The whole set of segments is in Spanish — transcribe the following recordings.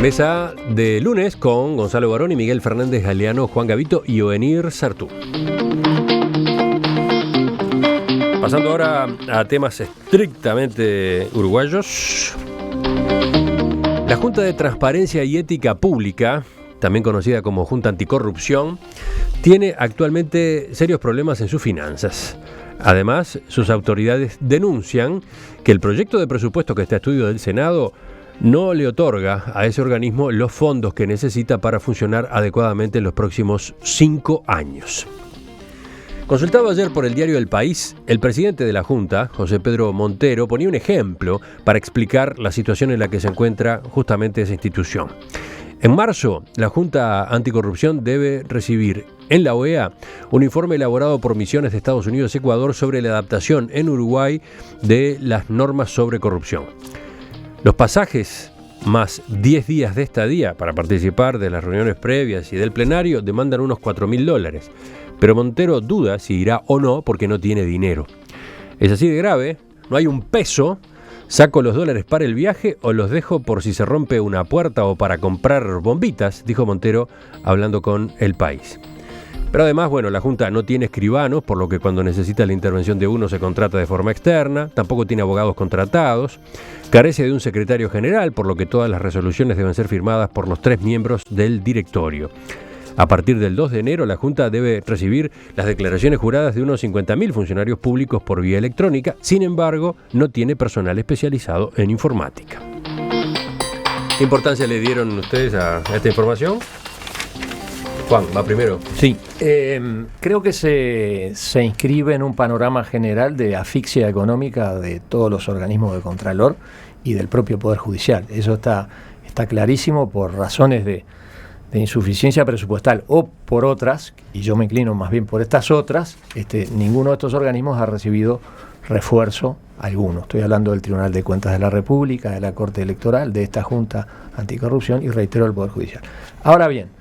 Mesa de lunes con Gonzalo Barón y Miguel Fernández Galeano, Juan Gavito y Oenir Sartú. Pasando ahora a temas estrictamente uruguayos. La Junta de Transparencia y Ética Pública, también conocida como Junta Anticorrupción, tiene actualmente serios problemas en sus finanzas. Además, sus autoridades denuncian que el proyecto de presupuesto que está a estudio del Senado no le otorga a ese organismo los fondos que necesita para funcionar adecuadamente en los próximos 5 años. Consultado ayer por el diario El País, el presidente de la Junta, José Pedro Montero, ponía un ejemplo para explicar la situación en la que se encuentra justamente esa institución. En marzo, la Junta Anticorrupción debe recibir en la OEA un informe elaborado por misiones de Estados Unidos y Ecuador sobre la adaptación en Uruguay de las normas sobre corrupción. Los pasajes más 10 días de estadía para participar de las reuniones previas y del plenario demandan unos $4.000, pero Montero duda si irá o no porque no tiene dinero. Es así de grave, no hay un peso, saco los dólares para el viaje o los dejo por si se rompe una puerta o para comprar bombitas, dijo Montero hablando con El País. Pero además, la Junta no tiene escribanos, por lo que cuando necesita la intervención de uno se contrata de forma externa, tampoco tiene abogados contratados, carece de un secretario general, por lo que todas las resoluciones deben ser firmadas por los 3 miembros del directorio. A partir del 2 de enero, la Junta debe recibir las declaraciones juradas de unos 50.000 funcionarios públicos por vía electrónica, sin embargo, no tiene personal especializado en informática. ¿Qué importancia le dieron ustedes a esta información? Juan, va primero. Sí, creo que se inscribe en un panorama general de asfixia económica de todos los organismos de Contralor y del propio Poder Judicial. Eso está clarísimo por razones de insuficiencia presupuestal o por otras, y yo me inclino más bien por estas otras. Ninguno de estos organismos ha recibido refuerzo alguno. Estoy hablando del Tribunal de Cuentas de la República, de la Corte Electoral, de esta Junta Anticorrupción y, reitero, del Poder Judicial. Ahora bien,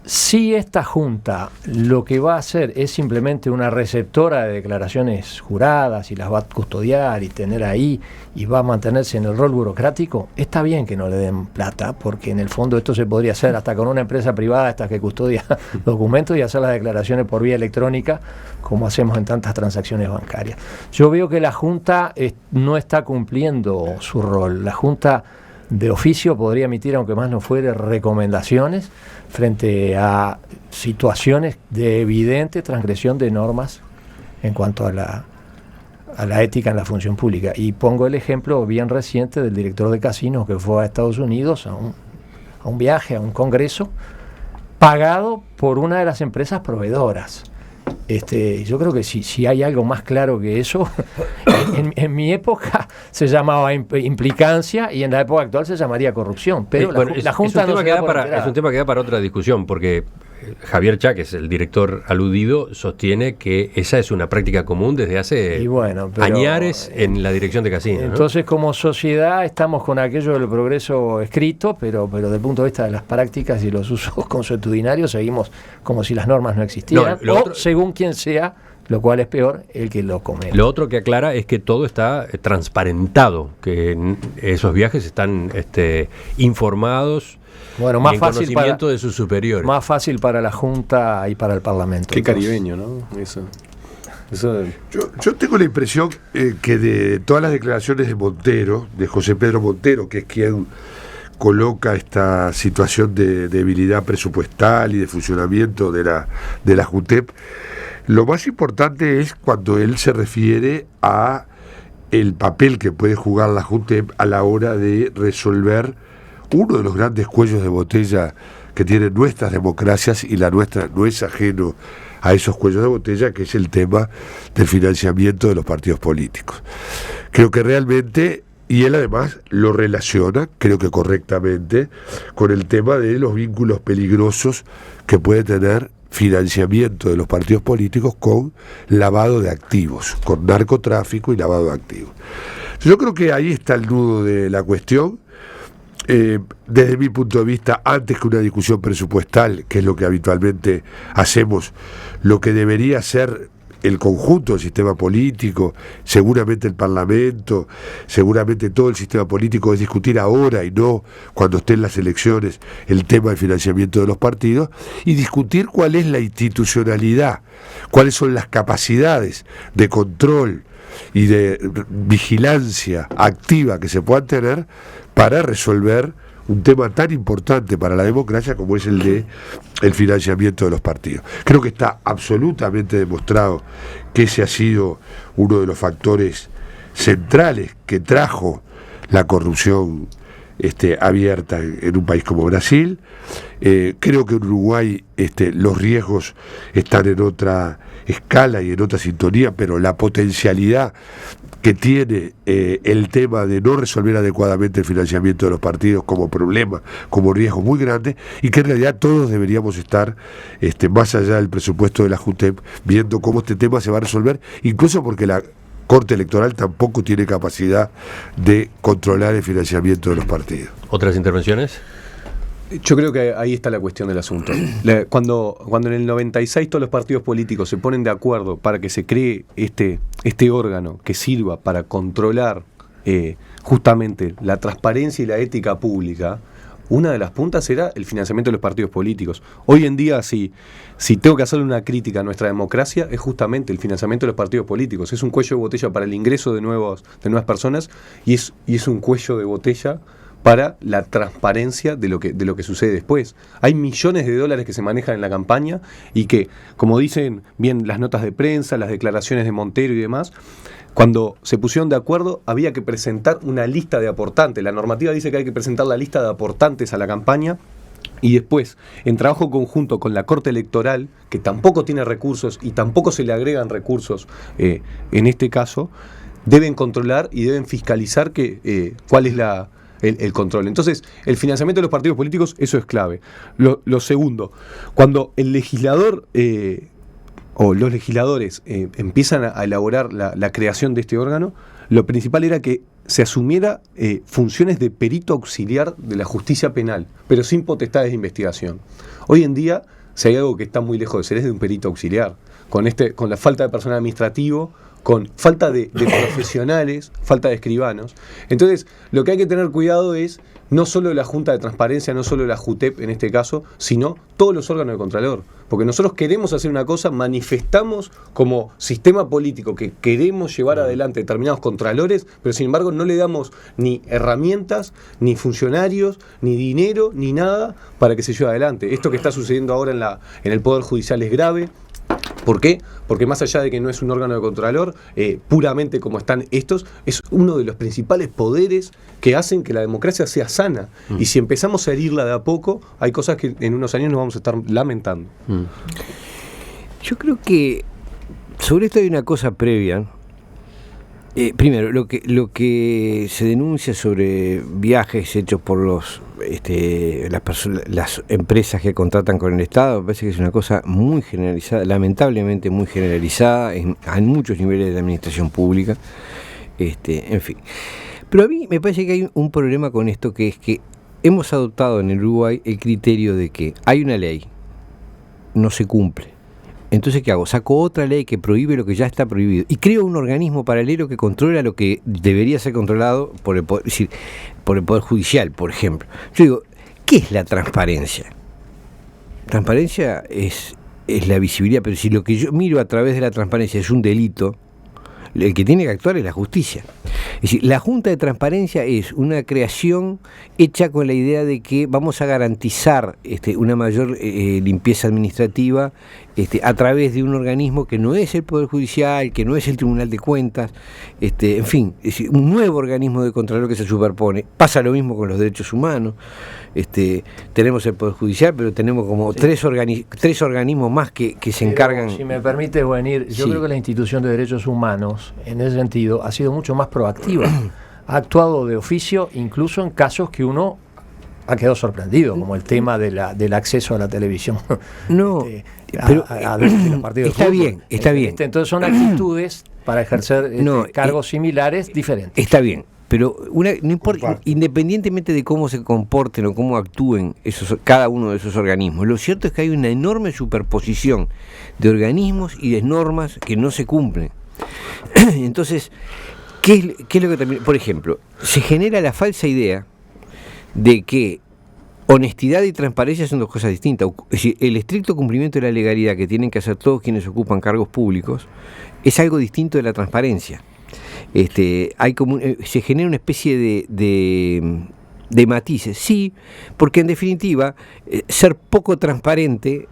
si esta Junta lo que va a hacer es simplemente una receptora de declaraciones juradas y las va a custodiar y tener ahí y va a mantenerse en el rol burocrático, está bien que no le den plata, porque en el fondo esto se podría hacer hasta con una empresa privada esta que custodia documentos y hacer las declaraciones por vía electrónica como hacemos en tantas transacciones bancarias. Yo veo que la Junta no está cumpliendo su rol. La Junta de oficio podría emitir, aunque más no fuere, recomendaciones frente a situaciones de evidente transgresión de normas en cuanto a la ética en la función pública. Y pongo el ejemplo bien reciente del director de casinos que fue a Estados Unidos a un viaje, a un congreso, pagado por una de las empresas proveedoras. Yo creo que si hay algo más claro que eso, en mi época se llamaba implicancia y en la época actual se llamaría corrupción, pero la Junta no se da por enterada. Es un tema que da para otra discusión, porque Javier Chá, que es el director aludido, sostiene que esa es una práctica común desde hace añares en la dirección de casinos. Entonces, como sociedad estamos con aquello del progreso escrito, pero desde el punto de vista de las prácticas y los usos consuetudinarios seguimos como si las normas no existieran, según quien sea, lo cual es peor, el que lo comete. Lo otro que aclara es que todo está transparentado, que esos viajes están informados. Más fácil de sus superiores. Más fácil para la Junta y para el Parlamento. Qué caribeño, ¿no? Eso. Yo tengo la impresión que de todas las declaraciones de Montero, de José Pedro Montero, que es quien coloca esta situación de debilidad presupuestal y de funcionamiento de la JUTEP, lo más importante es cuando él se refiere a el papel que puede jugar la JUTEP a la hora de resolver uno de los grandes cuellos de botella que tienen nuestras democracias, y la nuestra no es ajeno a esos cuellos de botella, que es el tema del financiamiento de los partidos políticos. Creo que realmente, y él además lo relaciona, creo que correctamente, con el tema de los vínculos peligrosos que puede tener financiamiento de los partidos políticos con lavado de activos, con narcotráfico y lavado de activos. Yo creo que ahí está el nudo de la cuestión. Desde mi punto de vista, antes que una discusión presupuestal, que es lo que habitualmente hacemos, lo que debería ser el conjunto del sistema político, seguramente el Parlamento, seguramente todo el sistema político, es discutir ahora y no cuando estén las elecciones el tema del financiamiento de los partidos, y discutir cuál es la institucionalidad, cuáles son las capacidades de control y de vigilancia activa que se puedan tener para resolver un tema tan importante para la democracia como es el de el financiamiento de los partidos. Creo que está absolutamente demostrado que ese ha sido uno de los factores centrales que trajo la corrupción abierta en un país como Brasil. Creo que en Uruguay los riesgos están en otra escala y en otra sintonía, pero la potencialidad que tiene el tema de no resolver adecuadamente el financiamiento de los partidos como problema, como riesgo muy grande, y que en realidad todos deberíamos estar más allá del presupuesto de la JUTEP viendo cómo este tema se va a resolver, incluso porque la Corte Electoral tampoco tiene capacidad de controlar el financiamiento de los partidos. ¿Otras intervenciones? Yo creo que ahí está la cuestión del asunto. Cuando en el 96 todos los partidos políticos se ponen de acuerdo para que se cree este órgano que sirva para controlar justamente la transparencia y la ética pública, una de las puntas era el financiamiento de los partidos políticos. Hoy en día, si tengo que hacerle una crítica a nuestra democracia, es justamente el financiamiento de los partidos políticos. Es un cuello de botella para el ingreso de nuevas personas y es un cuello de botella para la transparencia de lo que sucede después. Hay millones de dólares que se manejan en la campaña y que, como dicen bien las notas de prensa, las declaraciones de Montero y demás, cuando se pusieron de acuerdo había que presentar una lista de aportantes. La normativa dice que hay que presentar la lista de aportantes a la campaña y después, en trabajo conjunto con la Corte Electoral, que tampoco tiene recursos y tampoco se le agregan recursos en este caso, deben controlar y deben fiscalizar cuál es el control. Entonces, el financiamiento de los partidos políticos, eso es clave. Lo segundo, cuando el legislador o los legisladores empiezan a elaborar la creación de este órgano, lo principal era que se asumiera funciones de perito auxiliar de la justicia penal, pero sin potestades de investigación. Hoy en día, si hay algo que está muy lejos de ser, es de un perito auxiliar. Con la falta de personal administrativo, con falta de profesionales, falta de escribanos. Entonces, lo que hay que tener cuidado es no solo la Junta de Transparencia, no solo la JUTEP en este caso, sino todos los órganos de Contralor. Porque nosotros queremos hacer una cosa, manifestamos como sistema político que queremos llevar adelante determinados contralores, pero sin embargo no le damos ni herramientas, ni funcionarios, ni dinero, ni nada para que se lleve adelante. Esto que está sucediendo ahora en el Poder Judicial es grave. ¿Por qué? Porque más allá de que no es un órgano de contralor, puramente como están estos, es uno de los principales poderes que hacen que la democracia sea sana. Y si empezamos a herirla de a poco, hay cosas que en unos años nos vamos a estar lamentando. Yo creo que sobre esto hay una cosa previa. Primero, lo que se denuncia sobre viajes hechos por las empresas que contratan con el Estado, me parece que es una cosa muy generalizada, lamentablemente muy generalizada en muchos niveles de la administración pública, en fin. Pero a mí me parece que hay un problema con esto, que es que hemos adoptado en el Uruguay el criterio de que hay una ley, no se cumple. Entonces, ¿qué hago? Saco otra ley que prohíbe lo que ya está prohibido y creo un organismo paralelo que controla lo que debería ser controlado por el Poder Judicial, por ejemplo. Yo digo, ¿qué es la transparencia? Transparencia es la visibilidad, pero si lo que yo miro a través de la transparencia es un delito, el que tiene que actuar es la justicia. Es decir, la Junta de Transparencia es una creación hecha con la idea de que vamos a garantizar una mayor limpieza administrativa a través de un organismo que no es el Poder Judicial, que no es el Tribunal de Cuentas, en fin, es decir, un nuevo organismo de contralor que se superpone. Pasa lo mismo con los derechos humanos. Tenemos el Poder Judicial, pero tenemos como tres organismos más que se encargan. Si me permite venir, yo creo que la institución de derechos humanos, en ese sentido, ha sido mucho más proactiva. Ha actuado de oficio, incluso en casos que uno ha quedado sorprendido, como el tema del acceso a la televisión. No, pero de los partidos está bien, está bien. Entonces son actitudes para ejercer cargos similares diferentes. Está bien. pero no importa, independientemente de cómo se comporten o cómo actúen cada uno de esos organismos, lo cierto es que hay una enorme superposición de organismos y de normas que no se cumplen. Entonces, ¿qué es lo que también? Por ejemplo, se genera la falsa idea de que honestidad y transparencia son dos cosas distintas. Es decir, el estricto cumplimiento de la legalidad que tienen que hacer todos quienes ocupan cargos públicos es algo distinto de la transparencia. Se genera una especie de matices, sí, porque en definitiva ser poco transparente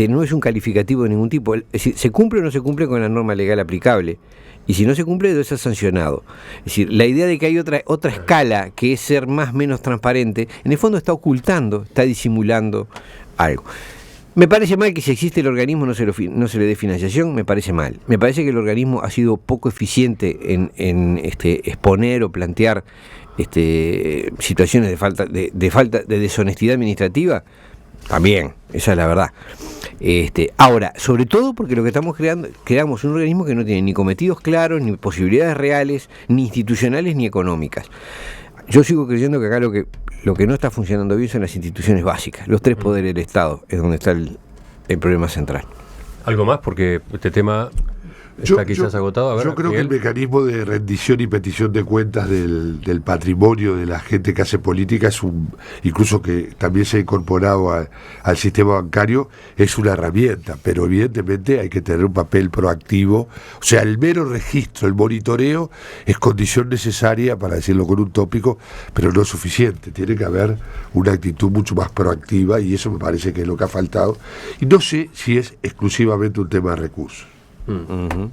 no es un calificativo de ningún tipo. Es decir, se cumple o no se cumple con la norma legal aplicable, y si no se cumple debe ser sancionado. Es decir, la idea de que hay otra escala que es ser menos transparente, en el fondo está ocultando, está disimulando algo. Me parece mal que si existe el organismo no se le dé financiación, me parece mal. Me parece que el organismo ha sido poco eficiente en exponer o plantear situaciones de falta de deshonestidad administrativa. También, esa es la verdad. Ahora, sobre todo porque lo que estamos creamos un organismo que no tiene ni cometidos claros, ni posibilidades reales, ni institucionales, ni económicas. Yo sigo creyendo que acá lo que no está funcionando bien son las instituciones básicas, los tres poderes del Estado, es donde está el problema central. ¿Algo más? Porque este tema está quizás agotado. A ver, yo creo Miguel. que el mecanismo de rendición y petición de cuentas del patrimonio de la gente que hace política es incluso que también se ha incorporado al sistema bancario, es una herramienta, pero evidentemente hay que tener un papel proactivo. O sea, el mero registro, el monitoreo es condición necesaria, para decirlo con un tópico, pero no es suficiente. Tiene que haber una actitud mucho más proactiva, y eso me parece que es lo que ha faltado, y no sé si es exclusivamente un tema de recursos. Uh-huh.